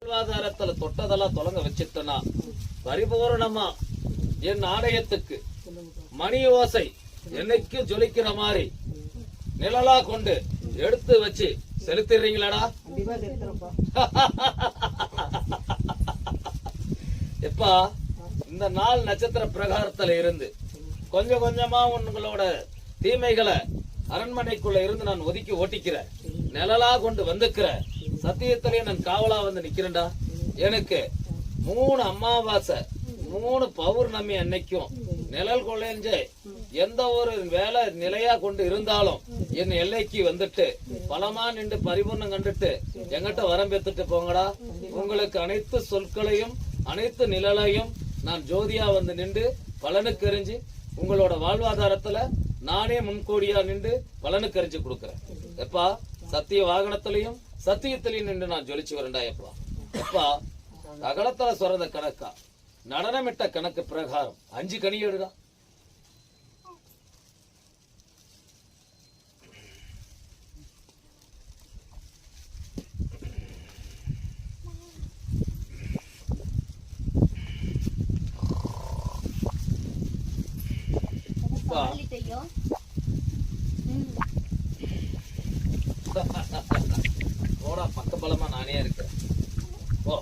வாழ்வாதாரத்துல தொட்டதெல்லாம் தொடங்க வச்சுட்டனா பரிபூரணமா என் ஆலயத்துக்கு மணி ஓசை என்னைக்கும் ஜொலிக்கிற மாதிரி நிழலா கொண்டு எடுத்து வச்சு செலுத்திடுறீங்களாடா? எப்பா இந்த நாள் நட்சத்திர பிரகாரத்துல இருந்து கொஞ்சம் கொஞ்சமா உங்களோட தீமைகளை அரண்மனைக்குள்ள இருந்து நான் ஒதுக்கி ஓட்டிக்கிறேன். நிழலா கொண்டு வந்துக்கிற சத்தியத்திலேயே நான் காவலா வந்து நிக்கிறேன்டா. எனக்கு 3 அமாவாசை 3 பௌர்ணமி அன்னைக்கும் நிழல் கொள்ளைஞ்ச எந்த ஒரு வேலை நிலையா கொண்டு இருந்தாலும் என் எல்லைக்கு வந்துட்டு பலமா நின்று பரிபூர்ணம் கண்டுட்டு எங்கிட்ட வரம் பெற்றுட்டு போங்கடா. உங்களுக்கு அனைத்து சொற்களையும் அனைத்து நிழலையும் நான் ஜோதியா வந்து நின்று பலனுக்கு எறிஞ்சு உங்களோட வாழ்வாதாரத்துல நானே முன்கோடியா நின்று பலனுக்கு எறிஞ்சு கொடுக்கறேன். எப்பா சத்திய வாகனத்திலையும் சத்தியத்திலையும் நின்று நான் ஜொலிச்சு வரேன்டா. எப்பா எப்பா அகலத்துல சொல்றத கணக்கா நடனமிட்ட கணக்கு பிரகாரம் 5 கனி எடுடா. போடா பக்க பலமா நானே இருக்கேன். ஓ